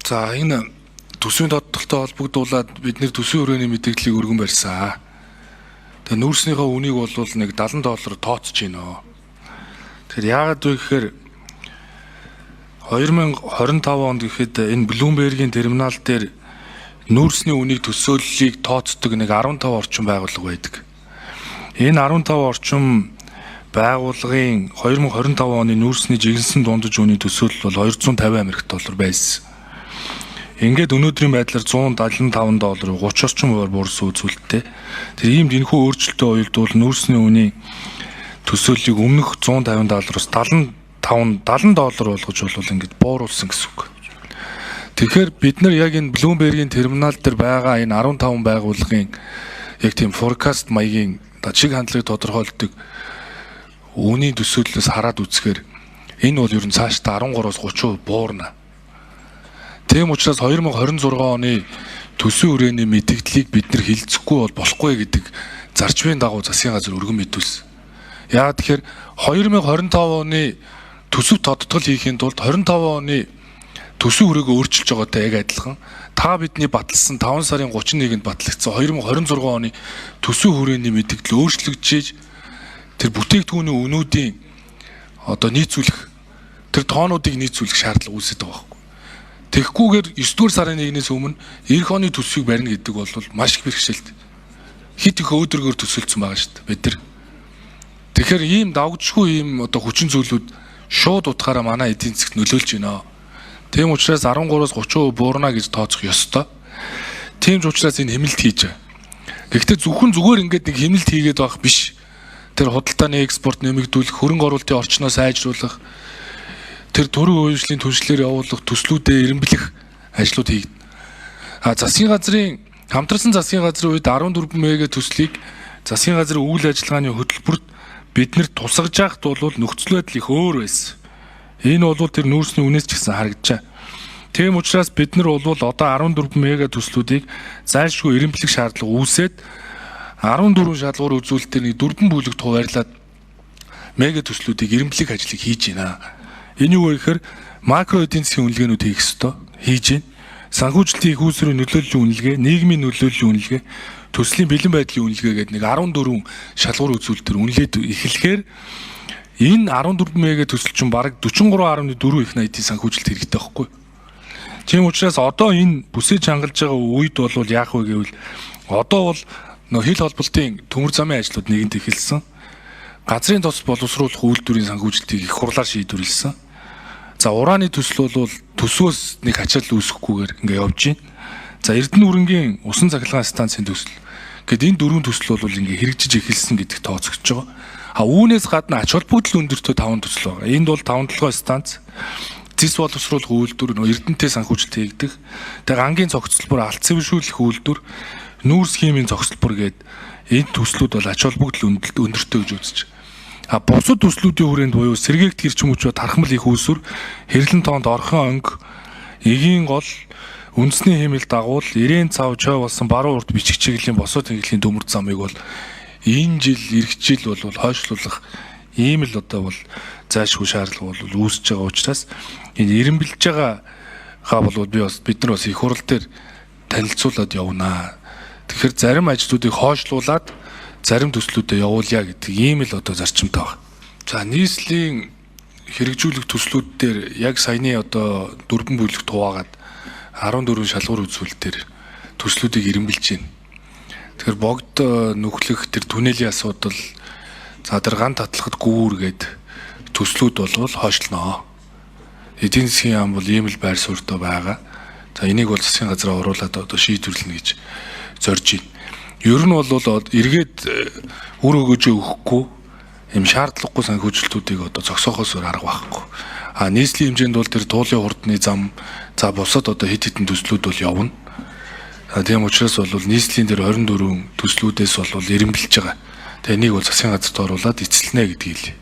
За энэ төсвийн тодтолтой холбогдуулаад бид нэр төсвийн хүрээний мэдээллийг өргөн барьсан. Тэгээ нүүрснийхээ үнийг бол нэг $70 тооцож байна. Тэгэхээр яагаад вэ гэхээр 2025 онд гэхэд энэ Bloomberg-ийн терминал дээр нүүрсний үнийг төсөөллийг тооцдог нэг 15 орчим байгууллага байдаг. Энэ 15 орчим байгууллагын 2025 оны нүүрсний жигэнсэн дундаж үнийн төсөөлөл бол $250 байсан. Ингээд өнөөдрийн байдлаар $175, 30 орчим хувиар буурсан үзүүлэлттэй. Тэр иймд энэхүү өөрчлөлтөд уялдвал нүүрсний үнийн төсөөллийг өмнөх $150-аас $70 болгож бол ингээд бууруулсан гэсэн үг. Тэгэхээр бид нар яг энэ Bloomberg-ийн терминал дээр байгаа энэ 15 байгууллагын яг тийм forecast маягийн чиг хандлагыг тодорхойлдог үнийн төсөөллөөс хараад үзэхээр энэ бол ер нь цаашдаа 13-аас 30% буурна. Тийм учраас 2026 оны төсвийн хүрээний мэдээллийг бид нар хилцэхгүй бол болохгүй гэдэг зарчмын дагуу засгийн газар өргөн мэдүүлсэн. Яагаад тэгэхээр 2025 оны төсөв тодтгол хийхийн тулд 25 оны төсвийн хүрээгээ өөрчилж байгаатай яг адилхан та бидний баталсан 5 сарын 31-нд батлагдсан 2026 оны төсвийн хүрээний мэдээлэл өөрчлөгдөж тэр бүтээгдэхүүний үнүүдийн одоо нийцүүлэх тэр тоонуудыг нийцүүлэх шаардлага үүсэж байгаа байхгүй. Тэгэхгүйгээр 9 дугаар сарын 1-ээс өмнө эх оны төсвийг барина гэдэг бол маш их бэрхшээлт. Хит их өөдрөгөөр төсөөлсөн байгаа шүү дээ бид нар. Тэгэхээр ийм давгдшгүй ийм одоо хүчин зүйлүүд шууд утгаараа манай эдийн засгт нөлөөлж байна. Тийм учраас 13-аас 30% буурна гэж тооцох ёстой. Тийм ч учраас энэ хэмнэлт хийж байгаа. Гэхдээ зүгээр ингээд нэг хэмнэлт хийгээд байх биш. Тэр худалдааны экспорт нэмэгдүүлэх, хөрөнгө оруулалтын орчноо сайжруулах, тэр төрийн үеийн түншлэлээр явуулах, төслүүдэд эренблэх ажлууд хийгдэнэ. Засгийн газрын хамтарсан засгийн газрын үед 14 мега төслийг засгийн газрын үйл ажиллагааны хөтөлбөрт биднэрт тусгаж яахт бол нөхцөл байдал их өөр байсан. Энэ бол тэр нүүрсний үнээс ч гэсэн харагджаа. Тийм учраас бид нар бол одоо 14 мега төслүүдийг зайлшгүй эренблэх шаардлага үүсээд 14 шалгуур үзүүлэлтээр 4 бүлэгт хуваарлаад мега төслүүдийг эренблэх ажлыг хийж байна. Энэ юу вэ гэхээр макро эдийн засгийн үнэлгээнүүд хийх ёстой, хийж байна. Санхүүжилтийн их үүсвэрийн нөлөөллийн үнэлгээ, нийгмийн нөлөөллийн үнэлгээ, төслийн бэлэн байдлын үнэлгээ гэдэг нэг 14 шалгуур үзүүлэлтээр үнэлээд эхлэхээр энэ 14 мега төсөл чинь бараг 43.4 их найдын санхүүжилт хэрэгтэй байхгүй. Тийм учраас одоо энэ бүсэж хангалж байгаа үед бол яах вэ гэвэл одоо бол хил холболтын төмөр замын ажлууд нэгэнд эхэлсэн. Газрын тос боловсруулах үйлдвэрийн санхүүжилтийг их хурлаар шийдвэрлсэн. За урааны төсөл бол төсвөөс нэг ачаал үүсэхгүйгээр ингээ явж байна. За Эрдэнэ үрэнгийн усан цахилгаан станцын төсөл. Гэт энэ дөрвөн төсөл бол ингээ хэрэгжиж эхэлсэн гэдэг тооцогдож байгаа. Үүнээс гадна ач холбогдол өндөртөө 5 төсөл байгаа. Энд бол 5 толгой станц, зис боловсруулах үйлдвэр, Эрдэнэтэй санхүүжилт хийгдэх, тэгээ гангийн цогцлбор, алт цэвэршүүлэх үйлдвэр, нүүрс химийн цогцлбор гээд энэ төслүүд бол ач холбогдол өндөртөө гэж үзэж. Бусад төслүүдийн хүрээнд буюу сэргээгт гэрч мөчөө тархмал их үүсвэр, хэрлэн тоонд орхон өнгө, эгийн гол, үндэсний хэмэл дагуул, ирээн цав чой болсон баруун урд бичиг чиглэлийн босоо тэнгисийн төмөр замыг бол энэ жил эх жил бол хойшлуулах ийм л одоо бол зайлшгүй шаардлага бол үүсэж байгаа учраас энэ эренбэлж байгаагаа бол бид нар бас их хурал дээр танилцуулаад явнаа. Тэгэхээр зарим ажлуудыг хойшлуулад зарим төслүүдэд явуулъя гэдэг ийм л одоо зарчимтай байна. За нийслэлийн хэрэгжүүлэх төслүүд дээр яг саяны одоо 4 бүлэгт хуваагаад 14 шалгуур үзүүлэлтээр төслүүдийг эренбэлж байна. Тэгэхээр богд нүхлэх тэр түнэлийн асуудал, за тэр ган татлахад гүүр гээд төслүүд бол хойшлноо. Эдийн засгийн яам бол ийм л байр суурьтай байгаа. За энийг бол засгийн газраа оруулаад одоо шийдвэрлэнэ гэж зорж байна. Ер нь бол эргээд үр өгөөжөө өгөхгүй юм шаардлагагүй санхүүжилтүүдийг одоо зогсоохоос өөр арга байхгүй. Нийслэлийн хэмжээнд бол тэр туулын хурдны зам, за бусад одоо хэд хэдэн төслүүд бол явна. Тийм учраас бол нийслэлийн дээр 24 төслүүдээс бол эренбэлж байгаа. Тэгээ энийг бол засгийн газарт оруулаад эцэлнэ гэдгийг хэлье.